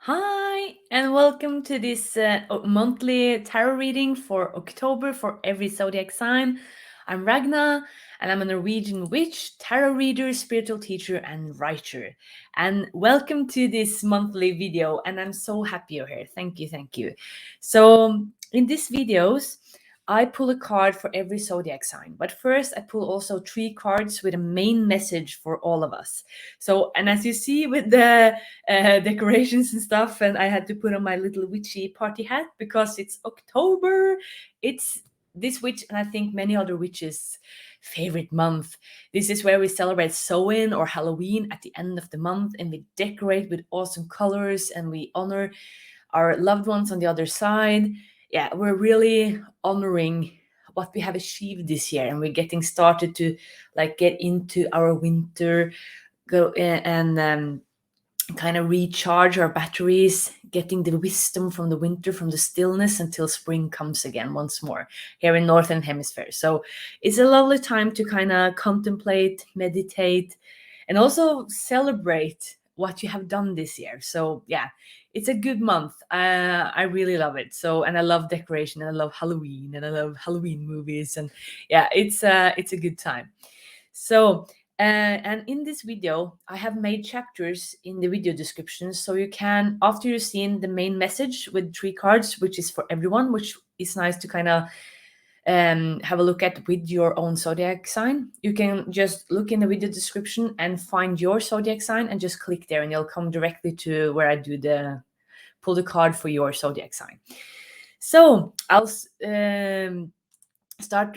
Hi, and welcome to this monthly tarot reading for October for every zodiac sign. I'm Ragna, and I'm a Norwegian witch, tarot reader, spiritual teacher, and writer. And welcome to this monthly video, and I'm so happy you're here. Thank you, thank you. So, in these videos, I pull a card for every zodiac sign, but first I pull also 3 cards with a main message for all of us. So, and as you see with the decorations and stuff, and I had to put on my little witchy party hat because it's October. It's this witch, and I think many other witches' favorite month. This is where we celebrate Samhain or Halloween at the end of the month, and we decorate with awesome colors, and we honor our loved ones on the other side. Yeah, we're really honoring what we have achieved this year, and we're getting started to like get into our winter, go and kind of recharge our batteries, getting the wisdom from the winter, from the stillness until spring comes again once more here in Northern Hemisphere. So it's a lovely time to kind of contemplate, meditate, and also celebrate what you have done this year. So yeah, it's a good month. I really love it. So, and I love decoration, and I love Halloween, and I love Halloween movies, and yeah, it's a good time. So, and in this video, I have made chapters in the video description, so you can, after you've seen the main message with 3 cards, which is for everyone, which is nice to kind of have a look at with your own zodiac sign. You can just look in the video description and find your zodiac sign and just click there, and you'll come directly to where I do the pull the card for your zodiac sign. So I'll start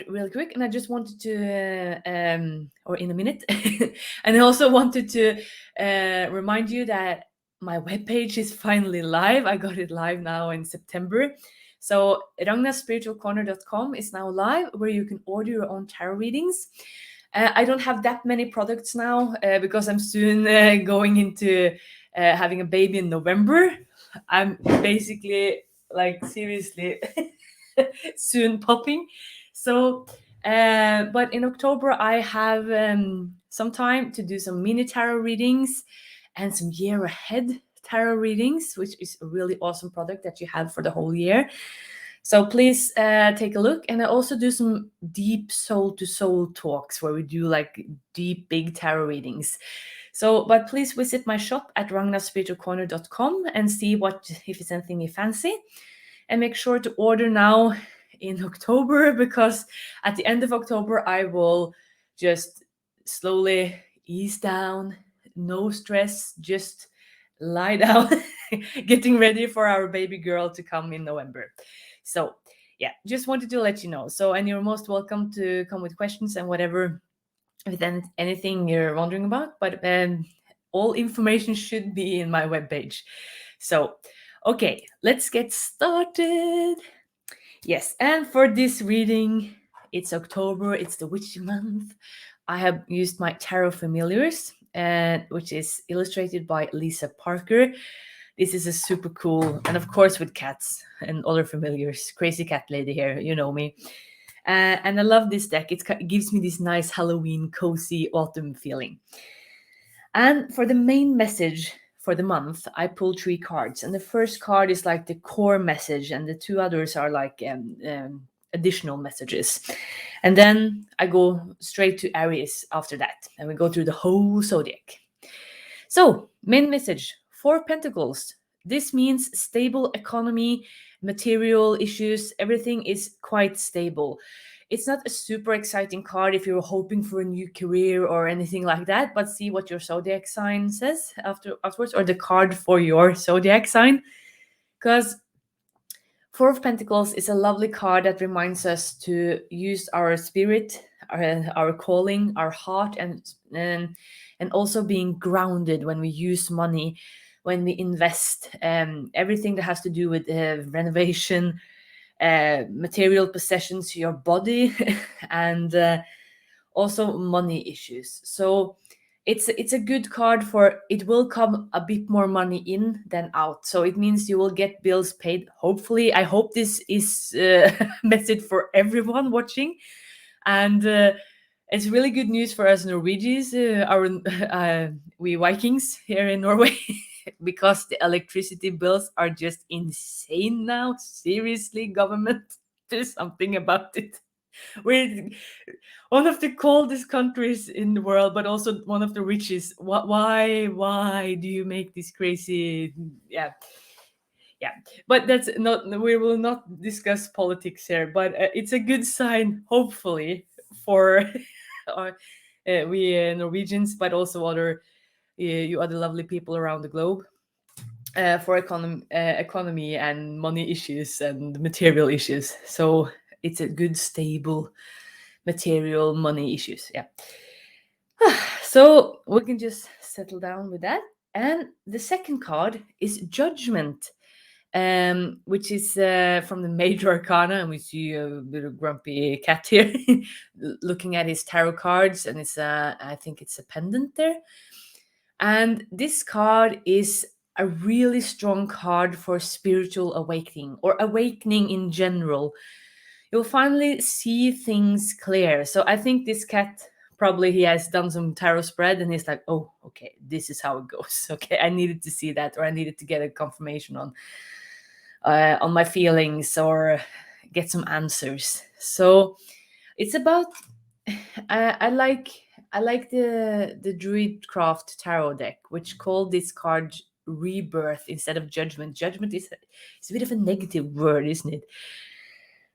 really quick, and I just wanted to or in a minute and I also wanted to remind you that my webpage is finally live. I got it live now in September. So ragnaspiritualcorner.com is now live, where you can order your own tarot readings. I don't have that many products now because I'm soon going into having a baby in November. I'm basically like seriously soon popping. So, but in October, I have some time to do some mini tarot readings and some year ahead tarot readings, which is a really awesome product that you have for the whole year. So please take a look. And I also do some deep soul to soul talks where we do like deep, big tarot readings. So, but please visit my shop at ragnaspiritualcorner.com and see what if it's anything you fancy. And make sure to order now in October, because at the end of October I will just slowly ease down, no stress, just lie down, getting ready for our baby girl to come in November. So yeah, just wanted to let you know. So, and you're most welcome to come with questions and whatever, with anything you're wondering about. But all information should be in my webpage. So okay, let's get started. Yes, and for this reading, it's October, it's the witchy month. I have used my Tarot Familiars, which is illustrated by Lisa Parker. This is a super cool, and of course with cats and other familiars. Crazy cat lady here, you know me. And I love this deck. It gives me this nice Halloween, cozy autumn feeling. And for the main message for the month, I pulled 3 cards. And the first card is like the core message, and the 2 others are like additional messages. And then I go straight to Aries after that, and we go through the whole zodiac. So, main message 4 Pentacles. This means stable economy, material issues, everything is quite stable. It's not a super exciting card if you're hoping for a new career or anything like that, but see what your zodiac sign says afterwards, or the card for your zodiac sign. Because 4 of Pentacles is a lovely card that reminds us to use our spirit, our calling, our heart, and also being grounded when we use money, when we invest, everything that has to do with renovation, material possessions, your body, and also money issues. So it's a good card for it will come a bit more money in than out. So it means you will get bills paid. Hopefully, I hope this is a message for everyone watching, and it's really good news for us Norwegians, we Vikings here in Norway. because the electricity bills are just insane now. Seriously, government, do something about it. We're one of the coldest countries in the world, but also one of the richest. Why do you make this crazy? Yeah, yeah. But that's not. We will not discuss politics here. But it's a good sign, hopefully, for our, we Norwegians, but also other you other lovely people around the globe. For economy and money issues and material issues. So it's a good, stable material money issues. Yeah. So we can just settle down with that. And the second card is Judgment, which is from the Major Arcana, and we see a little grumpy cat here looking at his tarot cards, and it's I think it's a pendant there. And this card is a really strong card for spiritual awakening or awakening in general. You'll finally see things clear. So I think this cat probably he has done some tarot spread and he's like, oh, okay, this is how it goes. Okay, I needed to see that, or I needed to get a confirmation on my feelings or get some answers. So it's about I like the Druidcraft tarot deck, which called this card rebirth instead of judgment. Judgment is it's a bit of a negative word, isn't it?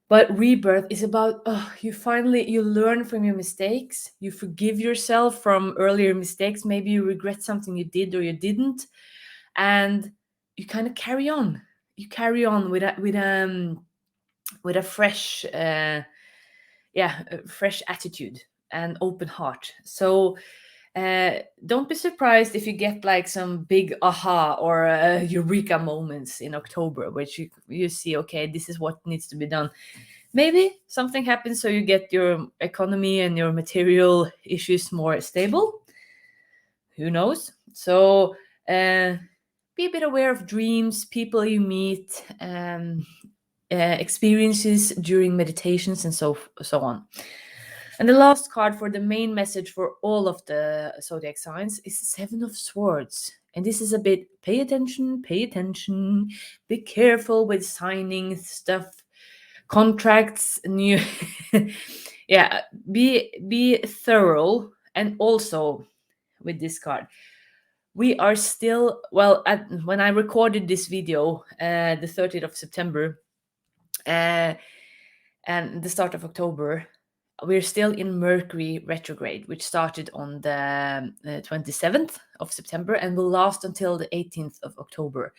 But rebirth is about you learn from your mistakes, you forgive yourself from earlier mistakes, maybe you regret something you did or you didn't, and you kind of carry on. You carry on with a fresh a fresh attitude and open heart. So don't be surprised if you get like some big aha or eureka moments in October, which you see, okay, this is what needs to be done. Maybe something happens so you get your economy and your material issues more stable. Who knows? So be a bit aware of dreams, people you meet, experiences during meditations, and so on. And the last card for the main message for all of the zodiac signs is Seven of Swords. And this is a bit pay attention, be careful with signing stuff, contracts, new yeah, be thorough. And also with this card, we are still when I recorded this video the 30th of September and the start of October, we're still in Mercury retrograde, which started on the 27th of September and will last until the 18th of October.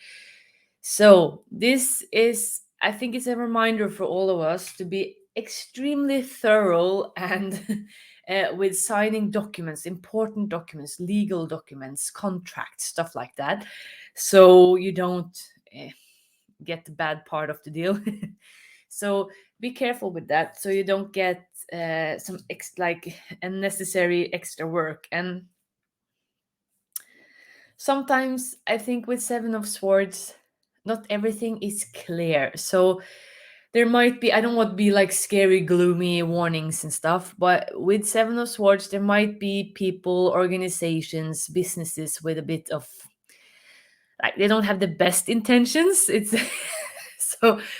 So this is, I think it's a reminder for all of us to be extremely thorough and with signing documents, important documents, legal documents, contracts, stuff like that. So you don't get the bad part of the deal. So be careful with that, so you don't get some like unnecessary extra work. And sometimes I think with Seven of Swords, not everything is clear. So there might be, I don't want to be like scary, gloomy warnings and stuff, but with Seven of Swords, there might be people, organizations, businesses with a bit of like they don't have the best intentions. It's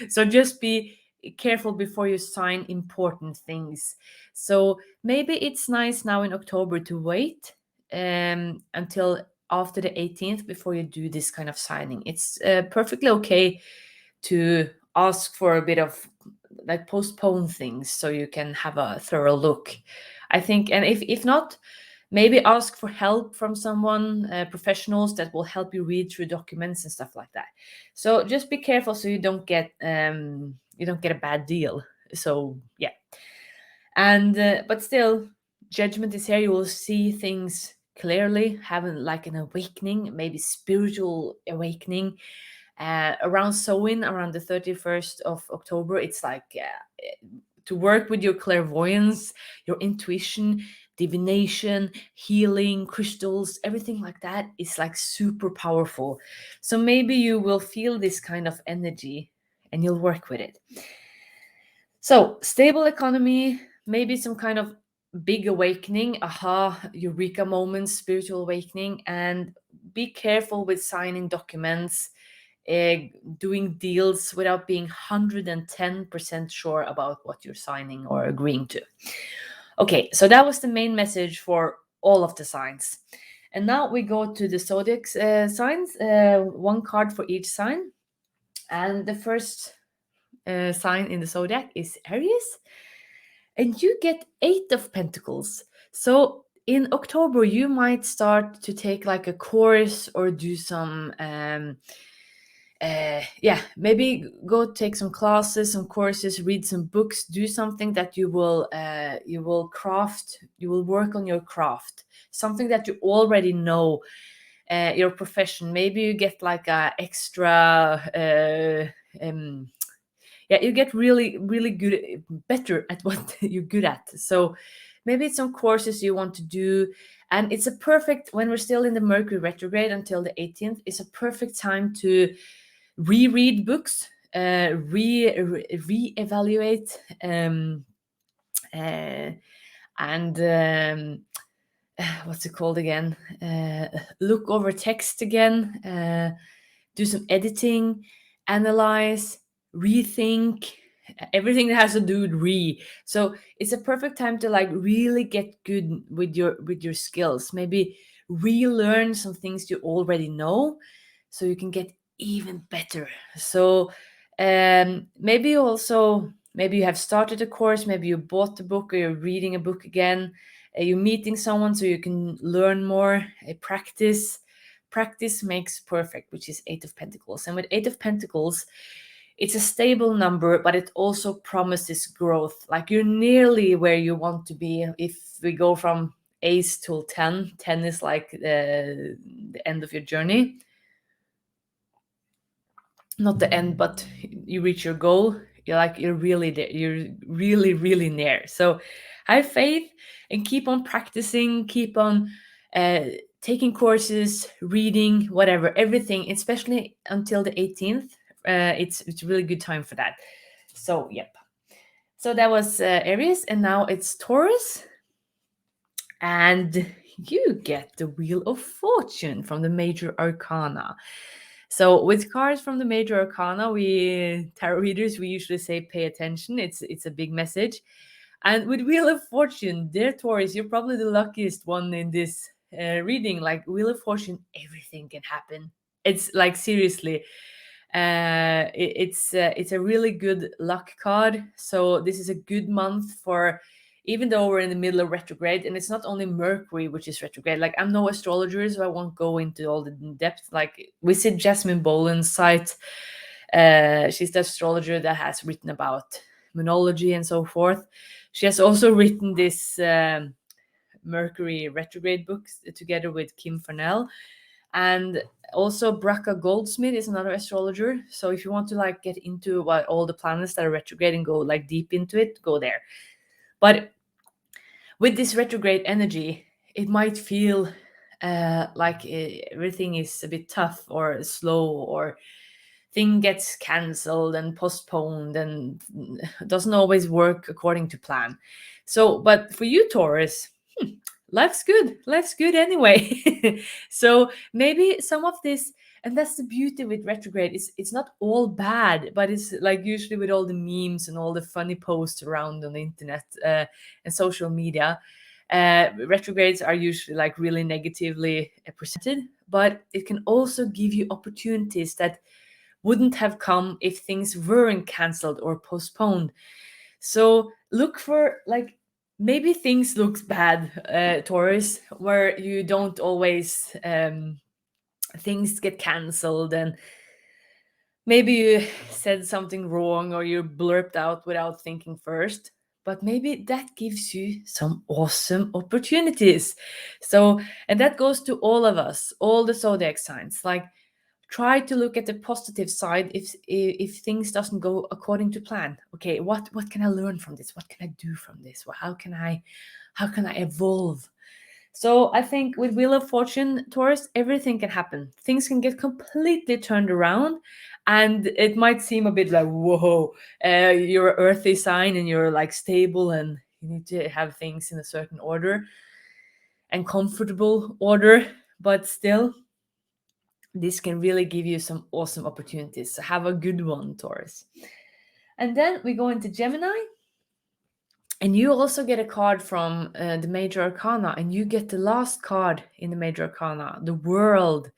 so just be careful before you sign important things. So maybe it's nice now in October to wait until after the 18th before you do this kind of signing. It's perfectly okay to ask for a bit of like postpone things so you can have a thorough look, I think. And if not, maybe ask for help from someone, professionals that will help you read through documents and stuff like that. So just be careful so you don't get a bad deal. So yeah. And but still, judgment is here. You will see things clearly, having like an awakening, maybe spiritual awakening. Around Samhain, around the 31st of October, it's like to work with your clairvoyance, your intuition, divination, healing, crystals, everything like that is like super powerful. So maybe you will feel this kind of energy and you'll work with it. So stable economy, maybe some kind of big awakening, aha, eureka moments, spiritual awakening. And be careful with signing documents, doing deals without being 110% sure about what you're signing or agreeing to. Okay, so that was the main message for all of the signs. And now we go to the zodiac signs, one card for each sign. And the first sign in the zodiac is Aries. And you get 8 of Pentacles. So in October, you might start to take like a course or do some maybe go take some classes, some courses, read some books, do something that you will craft, you will work on your craft, something that you already know, your profession. Maybe you get like a extra you get really good, better at what you're good at. So maybe it's some courses you want to do, and it's a perfect, when we're still in the Mercury retrograde until the 18th, it's a perfect time to reread books, reevaluate, and what's it called again? Look over text again, do some editing, analyze, rethink, everything that has to do with So it's a perfect time to like really get good with your skills. Maybe relearn some things you already know, so you can get even better. So maybe you have started a course, maybe you bought the book, or you're reading a book again, you're meeting someone so you can learn more, practice makes perfect, which is 8 of Pentacles. And with 8 of Pentacles, it's a stable number, but it also promises growth. Like you're nearly where you want to be. If we go from Ace till 10, 10 is like the end of your journey. Not the end, but you reach your goal. You're really there. You're really near. So have faith and keep on practicing, keep on taking courses, reading, whatever, everything, especially until the 18th. It's a really good time for that. So yep. So that was Aries, and now it's Taurus, and you get the Wheel of Fortune from the Major Arcana. So with cards from the Major Arcana, we tarot readers, we usually say pay attention. It's a big message. And with Wheel of Fortune, dear Taurus, you're probably the luckiest one in this reading. Like Wheel of Fortune, everything can happen. It's like seriously, it's a really good luck card. So this is a good month for, even though we're in the middle of retrograde, and it's not only Mercury which is retrograde. Like I'm no astrologer, so I won't go into all the depth. Like visit Jasmine Boland's site. She's the astrologer that has written about monology and so forth. She has also written this Mercury retrograde books together with Kim Farnell. And also Braca Goldsmith is another astrologer. So if you want to like get into what all the planets that are retrograde and go like deep into it, go there. But with this retrograde energy, it might feel like everything is a bit tough or slow, or thing gets cancelled and postponed and doesn't always work according to plan. So, but for you, Taurus, life's good anyway. So maybe some of this, and that's the beauty with retrograde, is it's not all bad, but it's like usually with all the memes and all the funny posts around on the internet and social media, retrogrades are usually like really negatively presented, but it can also give you opportunities that wouldn't have come if things weren't cancelled or postponed. So look for like, maybe things looks bad, Taurus, where you don't always things get cancelled, and maybe you said something wrong or you blurped out without thinking first. But maybe that gives you some awesome opportunities. So, and that goes to all of us, all the zodiac signs. Like, try to look at the positive side if things doesn't go according to plan. Okay, what can I learn from this? What can I do from this? Well, how can I evolve? So I think with Wheel of Fortune, Taurus, everything can happen. Things can get completely turned around, and it might seem a bit like, whoa, you're an earthy sign and you're like stable and you need to have things in a certain order and comfortable order, but still this can really give you some awesome opportunities. So have a good one, Taurus. And then we go into Gemini, and you also get a card from the major arcana, and you get the last card in the major arcana, the World.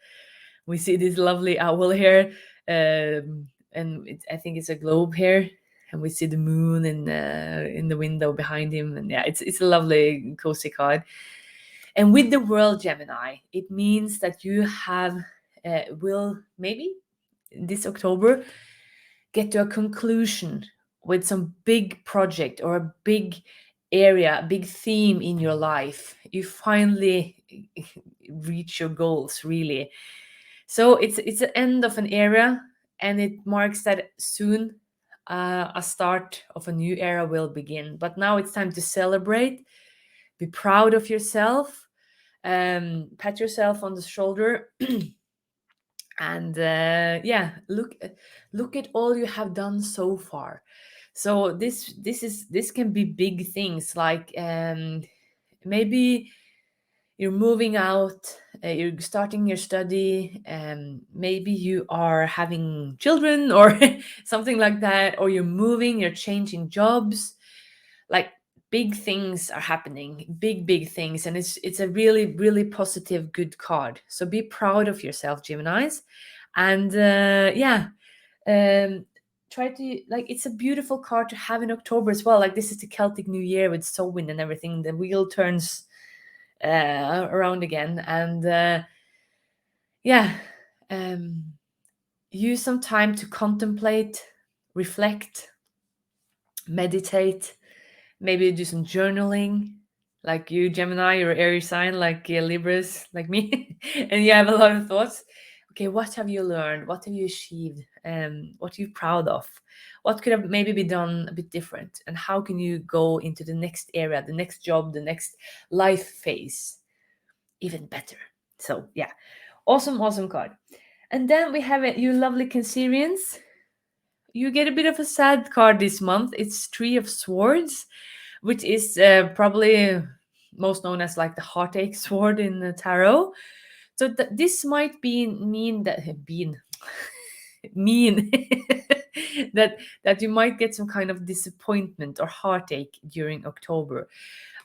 We see this lovely owl here, and I think it's a globe here, and we see the moon in the window behind him, and yeah, it's a lovely cozy card. And with the World, Gemini, it means that you have will maybe this October get to a conclusion with some big project or a big area, a big theme in your life. You finally reach your goals, really. So it's the end of an era, and it marks that soon a start of a new era will begin. But now it's time to celebrate, be proud of yourself, pat yourself on the shoulder, and yeah, look at all you have done so far. So this can be big things like maybe you're moving out, you're starting your study, maybe you are having children or something like that, or you're moving, you're changing jobs. Like big things are happening, big things, and it's a really positive, good card. So be proud of yourself, Geminis, and yeah, um, try to like it's a beautiful card to have in October as well. Like this is the Celtic New Year with Samhain and everything. The wheel turns around again, and yeah, um, use some time to contemplate, reflect, meditate, maybe do some journaling, like you, Gemini, or Aries sign, like Libras, like me, and you have a lot of thoughts. Okay, what have you learned? What have you achieved? What are you proud of? What could have maybe be done a bit different? And how can you go into the next area, the next job, the next life phase even better? So yeah, awesome card. And then we have it, you lovely Cancerians. You get a bit of a sad card this month. It's Three of Swords, which is probably most known as like the heartache sword in the tarot. So this might be mean that bean mean that you might get some kind of disappointment or heartache during October.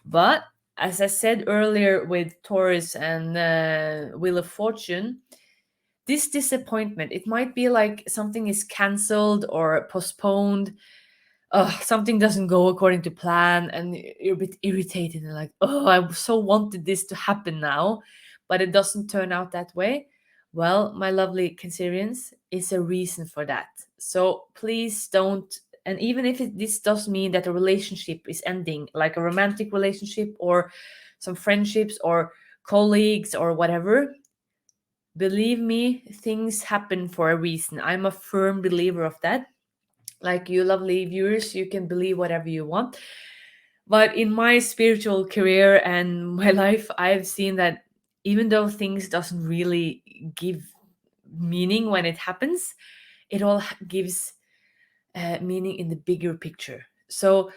But as I said earlier with Taurus and Wheel of Fortune, this disappointment, it might be like something is cancelled or postponed. Something doesn't go according to plan, and you're a bit irritated and like, oh, I so wanted this to happen now, but it doesn't turn out that way. Well, my lovely Cancerians, is a reason for that. So please don't, and even if this does mean that a relationship is ending, like a romantic relationship or some friendships or colleagues or whatever, believe me, things happen for a reason. I'm a firm believer of that. Like you lovely viewers, you can believe whatever you want. But in my spiritual career and my life, I've seen that even though things doesn't really give meaning when it happens, it all gives meaning in the bigger picture. So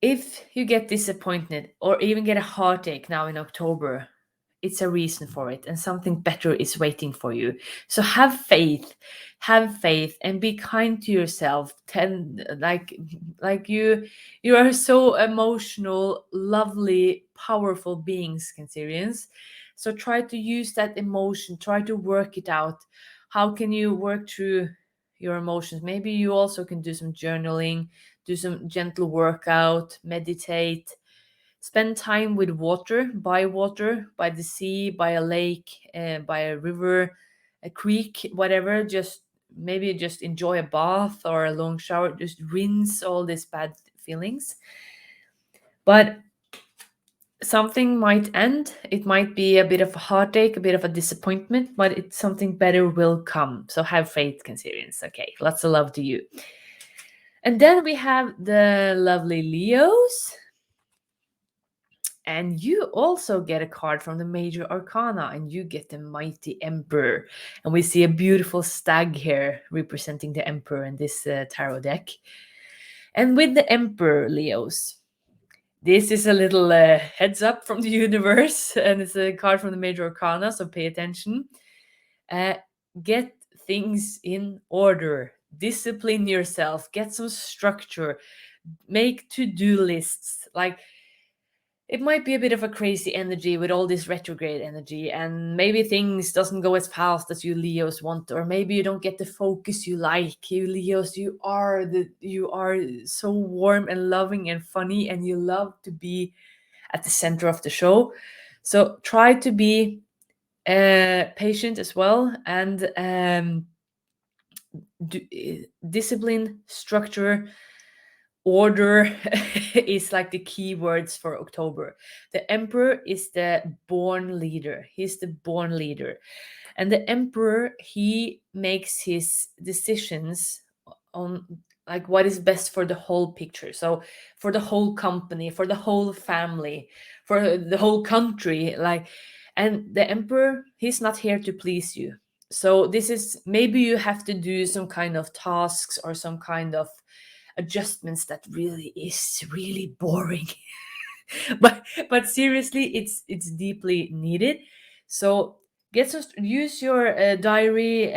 if you get disappointed or even get a heartache now in October, it's a reason for it, and something better is waiting for you. So have faith, and be kind to yourself. Like you are so emotional, lovely, powerful beings, Cancerians. So try to use that emotion, try to work it out. How can you work through your emotions? Maybe you also can do some journaling, do some gentle workout, meditate, spend time with water, by the sea, by a lake, by a river, a creek, whatever. Just maybe just enjoy a bath or a long shower. Just rinse all these bad feelings. But something might end. It might be a bit of a heartache, a bit of a disappointment, but it's something better will come. So have faith, Cancerians. Okay, lots of love to you. And then we have the lovely Leos. And you also get a card from the major arcana, and you get the mighty emperor. And we see a beautiful stag here representing the emperor in this tarot deck. And with the emperor, Leos, this is a little heads up from the universe, and it's a card from the major arcana, so pay attention. get things in order, discipline yourself, get some structure, make to-do lists. Like, it might be a bit of a crazy energy with all this retrograde energy, and maybe things doesn't go as fast as you Leos want, or maybe you don't get the focus you like. You Leos, you are so warm and loving and funny, and you love to be at the center of the show. So try to be patient as well, and discipline, structure, order is like the key words for October. The Emperor is the born leader. He's the born leader. And the Emperor, he makes his decisions on like what is best for the whole picture. So for the whole company, for the whole family, for the whole country, like, and the Emperor, he's not here to please you. So this is, maybe you have to do some kind of tasks or some kind of adjustments that really is really boring. But seriously, it's deeply needed. So use your diary,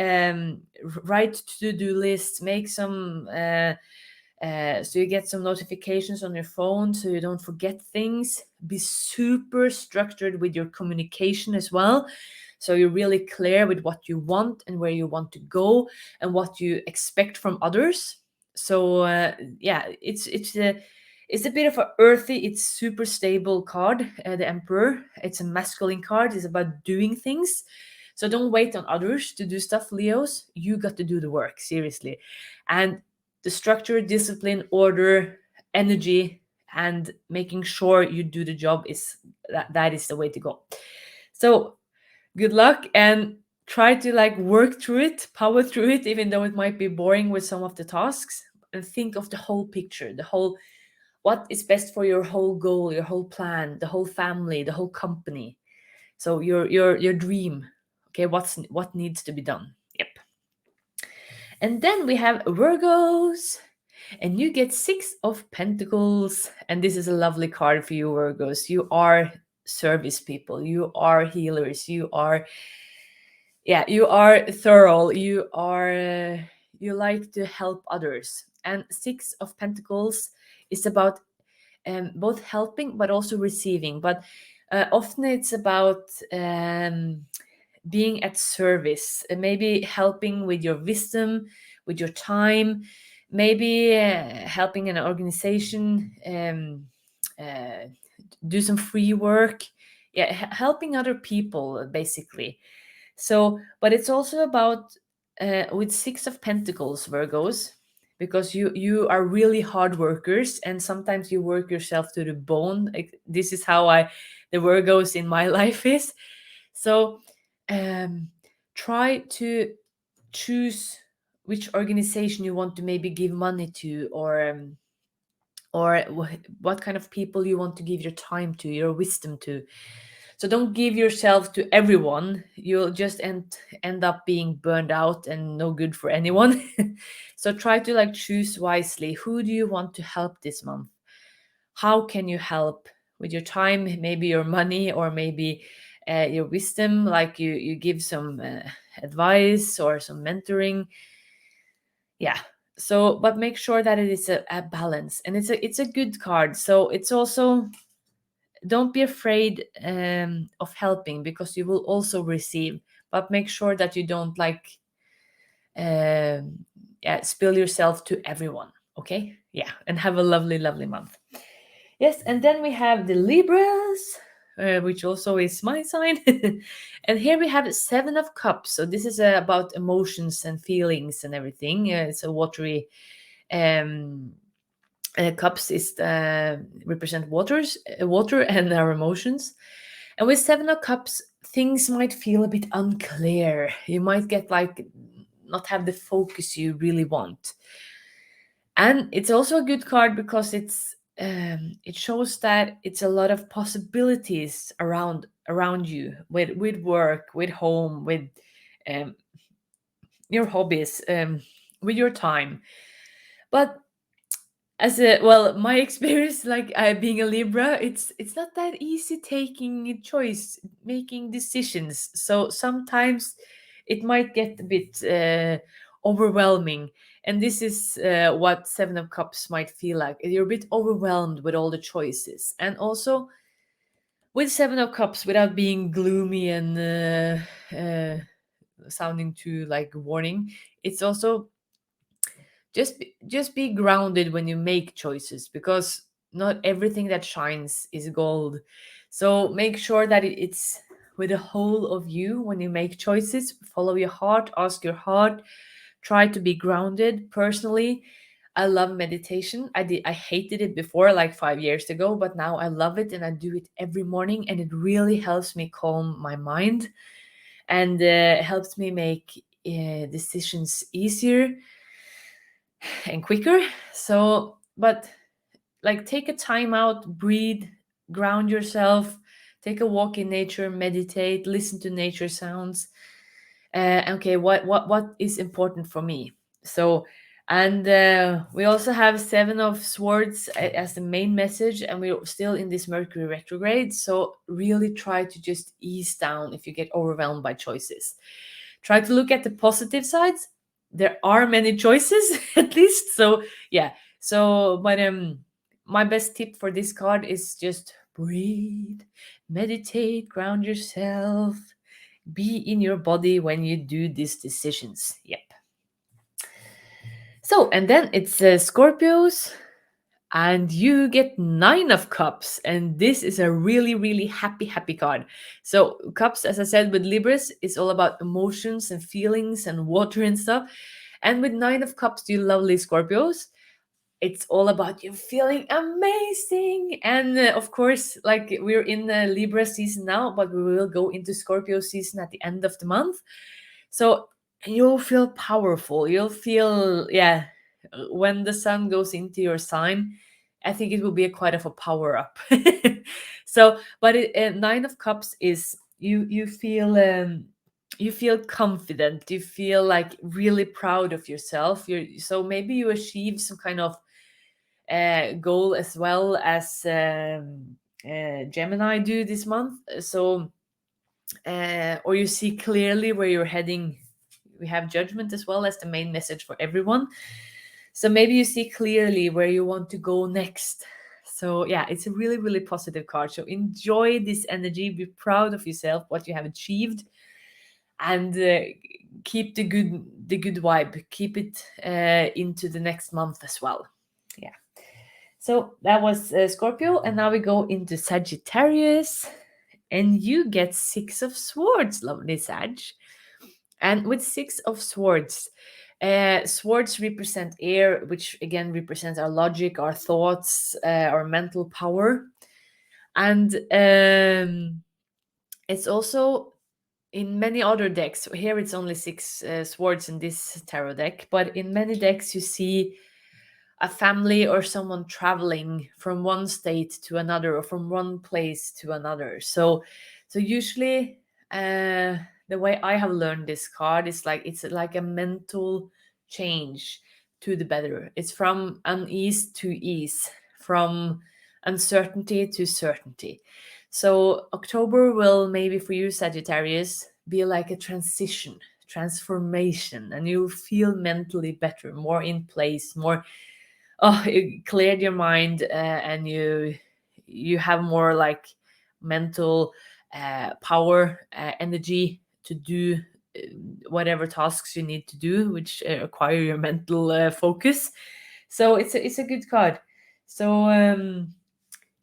write to-do lists, make some so you get some notifications on your phone so you don't forget things. Be super structured with your communication as well, so you're really clear with what you want and where you want to go and what you expect from others. So yeah, it's a bit of a earthy, it's super stable card, the Emperor. It's a masculine card. It's about doing things. So don't wait on others to do stuff, Leos. You got to do the work, seriously. And the structure, discipline, order, energy, and making sure you do the job is that is the way to go. So good luck, and try to like work through it, power through it, even though it might be boring with some of the tasks. And think of the whole picture, the whole, what is best for your whole goal, your whole plan, the whole family, the whole company. So your dream. Okay, what needs to be done. Yep. And then we have Virgos, and you get Six of Pentacles, and this is a lovely card for you, Virgos. You are service people, you are healers, you are, yeah, you are thorough, you are you like to help others. And Six of Pentacles is about both helping but also receiving. But often it's about being at service, maybe helping with your wisdom, with your time, maybe helping an organization, do some free work. Yeah, helping other people, basically. So, but it's also about with Six of Pentacles, Virgos, because you are really hard workers, and sometimes you work yourself to the bone. Like, this is how the Virgos in my life is. So try to choose which organization you want to maybe give money to, or what kind of people you want to give your time to, your wisdom to. So don't give yourself to everyone. You'll just end up being burned out and no good for anyone. So try to like choose wisely. Who do you want to help this month? How can you help with your time, maybe your money, or maybe your wisdom, like you give some advice or some mentoring. Yeah. So, but make sure that it is a balance, and it's a good card. So it's also, don't be afraid of helping, because you will also receive, but make sure that you don't like yeah, spill yourself to everyone. Okay, yeah, and have a lovely month. Yes, and then we have the Libras, which also is my sign. And here we have Seven of Cups. So this is about emotions and feelings and everything. It's a watery cups is represent water and our emotions. And with Seven of Cups, things might feel a bit unclear. You might get like not have the focus you really want. And it's also a good card because it shows that it's a lot of possibilities around you, with work, with home, with um, your hobbies, with your time. But as a, well, my experience, like being a Libra, it's not that easy taking a choice, making decisions. So sometimes it might get a bit overwhelming. And this is what Seven of Cups might feel like. You're a bit overwhelmed with all the choices. And also with Seven of Cups, without being gloomy and sounding too like warning, it's also just be grounded when you make choices, because not everything that shines is gold. So make sure that it's with the whole of you when you make choices. Follow your heart, ask your heart, try to be grounded. Personally, I love meditation. I hated it before, like 5 years ago, but now I love it and I do it every morning, and it really helps me calm my mind, and helps me make decisions easier and quicker. So, but like, take a time out, breathe, ground yourself, take a walk in nature, meditate, listen to nature sounds. Okay, what is important for me? So, and we also have Seven of Swords as the main message, and we're still in this Mercury retrograde. So really try to just ease down if you get overwhelmed by choices. Try to look at the positive sides. There are many choices, at least. So yeah. So, but my best tip for this card is just breathe, meditate, ground yourself, be in your body when you do these decisions. Yep. So, and then it's Scorpios, and you get Nine of Cups, and this is a really, really happy card. So, Cups, as I said, with Libras, is all about emotions and feelings and water and stuff. And with Nine of Cups, you lovely Scorpios, it's all about you feeling amazing. And of course, like, we're in the Libra season now, but we will go into Scorpio season at the end of the month. So you'll feel powerful. You'll feel, yeah, when the sun goes into your sign, I think it will be a quite of a power up. So, but Nine of Cups is you feel confident. You feel like really proud of yourself. So maybe you achieve some kind of goal as well as Gemini do this month. So or you see clearly where you're heading. We have Judgment as well as the main message for everyone. So maybe you see clearly where you want to go next. So yeah, it's a really, really positive card. So enjoy this energy, be proud of yourself, what you have achieved, and keep the good vibe. Keep it into the next month as well. Yeah. So that was Scorpio, and now we go into Sagittarius, and you get Six of Swords, lovely Sag. And with Six of Swords, swords represent air, which again represents our logic, our thoughts, our mental power. And it's also in many other decks. Here it's only six swords in this tarot deck, but in many decks you see a family or someone traveling from one state to another, or from one place to another. So usually the way I have learned this card is like, it's like a mental change to the better. It's from unease to ease, from uncertainty to certainty. So October will, maybe for you Sagittarius, be like a transition, transformation, and you'll feel mentally better, more in place, more, oh, it cleared your mind, and you have more like mental power, energy to do uh, whatever tasks you need to do, which require your mental focus. So it's a good card. So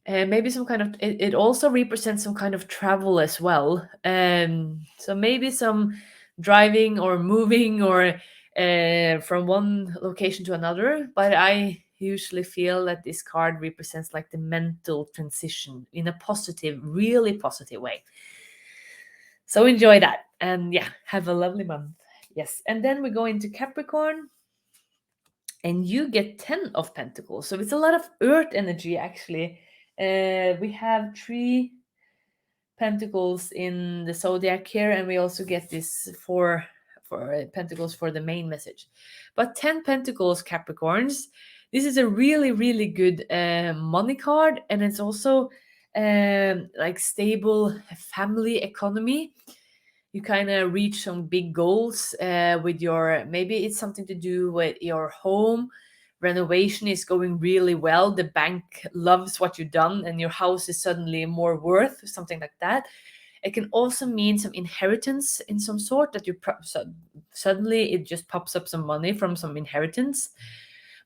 maybe some kind of, it also represents some kind of travel as well. So maybe some driving or moving, or from one location to another. But I usually feel that this card represents like the mental transition in a positive, really positive way. So enjoy that, and yeah, have a lovely month. Yes, and then we go into Capricorn, and you get 10 of Pentacles. So it's a lot of earth energy, actually. We have 3 Pentacles in the Zodiac here, and we also get this for Pentacles for the main message. But 10 Pentacles, Capricorns, this is a really, really good money card, and it's also like stable family economy. you kind of reach some big goals with your, maybe it's something to do with your home renovation is going really well, the bank loves what you've done and your house is suddenly more worth, something like that. It can also mean some inheritance in some sort, that suddenly it just pops up some money from some inheritance.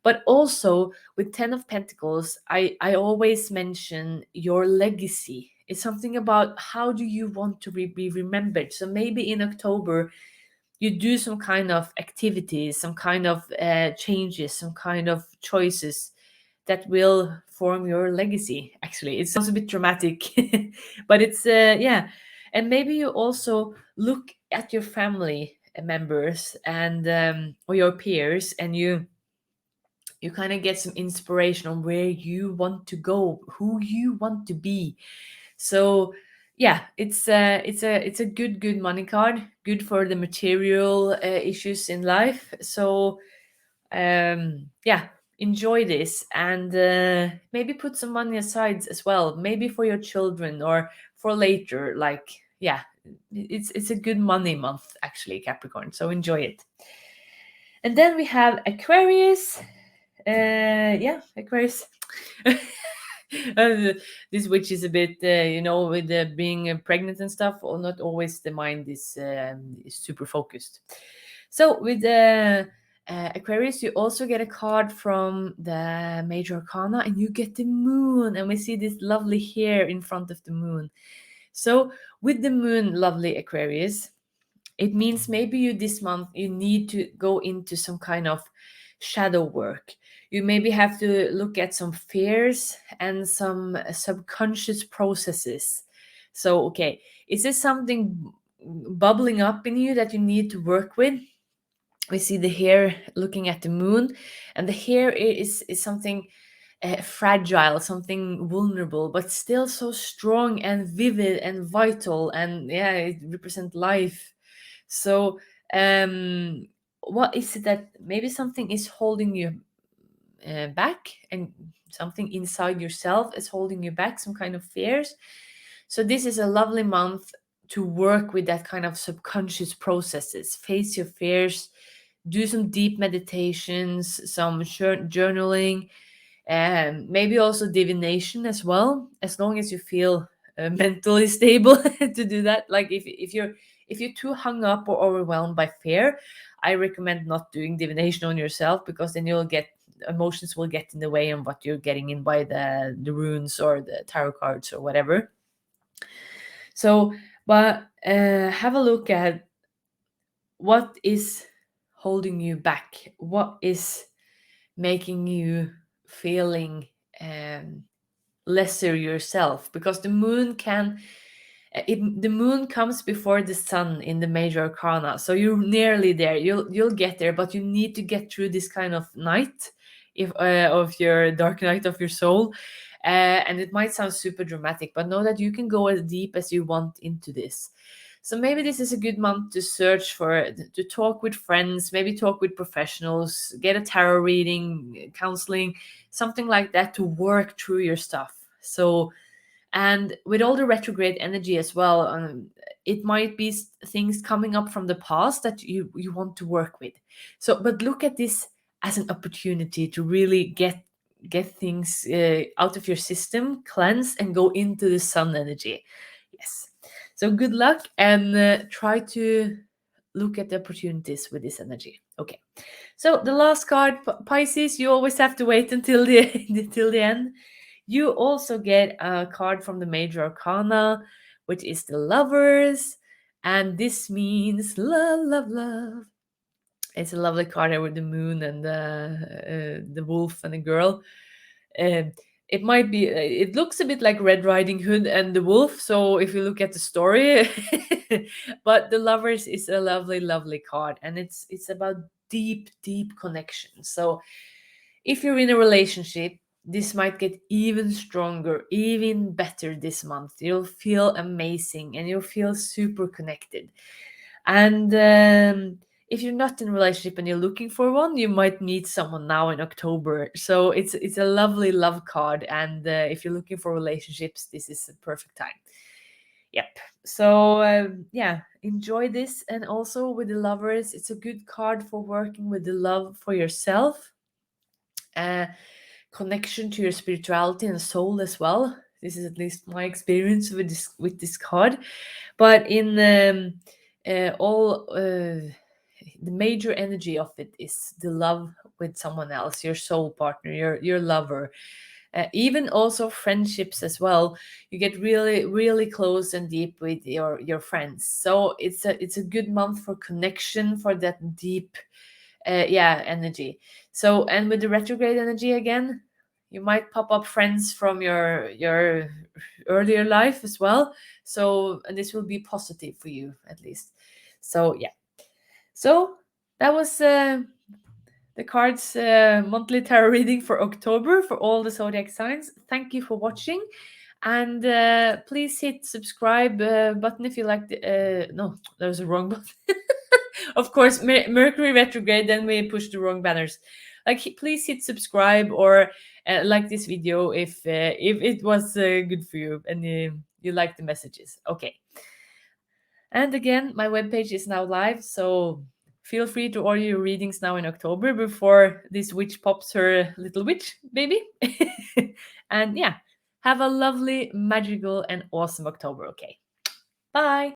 But also with 10 of Pentacles, I always mention your legacy. It's something about how do you want to be remembered. So maybe in October, you do some kind of activities, some kind of changes, some kind of choices that will form your legacy. Actually, it sounds a bit dramatic, but it's yeah. And maybe you also look at your family members and or your peers, and you kind of get some inspiration on where you want to go, who you want to be. So yeah, it's a good money card, good for the material issues in life. So yeah, enjoy this, and maybe put some money aside as well, maybe for your children or for later. Like, yeah, it's a good money month actually, Capricorn, so enjoy it. And then we have Aquarius. Yeah, Aquarius. Uh, this which is a bit with being pregnant and stuff, or not always the mind is super focused. So with Aquarius, you also get a card from the major arcana, and you get the moon, and we see this lovely hair in front of the moon. So with the moon, lovely Aquarius, it means maybe you this month you need to go into some kind of shadow work. You maybe have to look at some fears and some subconscious processes. So okay, is this something bubbling up in you that you need to work with? We see the hair looking at the moon, and the hair is something fragile, something vulnerable, but still so strong and vivid and vital, and yeah, it represents life. So what is it that maybe something is holding you back, and something inside yourself is holding you back, some kind of fears? So this is a lovely month to work with that kind of subconscious processes, face your fears, do some deep meditations, some journaling, and maybe also divination as well, as long as you feel mentally stable to do that. Like if you're too hung up or overwhelmed by fear, I recommend not doing divination on yourself, because then you'll get emotions will get in the way of what you're getting in by the runes or the tarot cards or whatever. So but have a look at what is holding you back, what is making you feeling um, lesser yourself, because the moon can the moon comes before the sun in the major arcana, so you're nearly there, you'll get there, but you need to get through this kind of night, if of your dark night of your soul. And it might sound super dramatic, but know that you can go as deep as you want into this. So maybe this is a good month to search for, to talk with friends, maybe talk with professionals, get a tarot reading, counseling, something like that, to work through your stuff. So, and with all the retrograde energy as well, it might be things coming up from the past that you want to work with. So, but look at this as an opportunity to really get things out of your system, cleanse, and go into the sun energy. Yes. So good luck, and try to look at the opportunities with this energy. Okay. So the last card, Pisces, you always have to wait until the until the end. You also get a card from the major arcana, which is the Lovers, and this means love, love, love. It's a lovely card there with the moon and the wolf and the girl. Um, it might be. It looks a bit like Red Riding Hood and the wolf. So if you look at the story, but the Lovers is a lovely, lovely card, and it's about deep, deep connection. So if you're in a relationship, this might get even stronger, even better this month. You'll feel amazing, and you'll feel super connected. And if you're not in a relationship and you're looking for one, you might meet someone now in October. So it's a lovely love card. And if you're looking for relationships, this is the perfect time. Yep. So yeah, enjoy this. And also with the lovers, it's a good card for working with the love for yourself, uh, connection to your spirituality and soul as well. This is at least my experience with this card. But in all the major energy of it is the love with someone else, your soul partner, your lover. Even also friendships as well. You get really really close and deep with your friends. So it's a good month for connection, for that deep yeah, energy. So, and with the retrograde energy again, you might pop up friends from your earlier life as well. So, and this will be positive for you at least. So yeah. So that was the cards monthly tarot reading for October for all the zodiac signs. Thank you for watching, and please hit subscribe button if you like the no, that was the wrong button. Of course, Mercury retrograde, then we push the wrong banners. Like, please hit subscribe or like this video if it was good for you and you like the messages. Okay. And again, my webpage is now live, so feel free to order your readings now in October before this witch pops her little witch baby. And yeah, have a lovely, magical, and awesome October. Okay. Bye.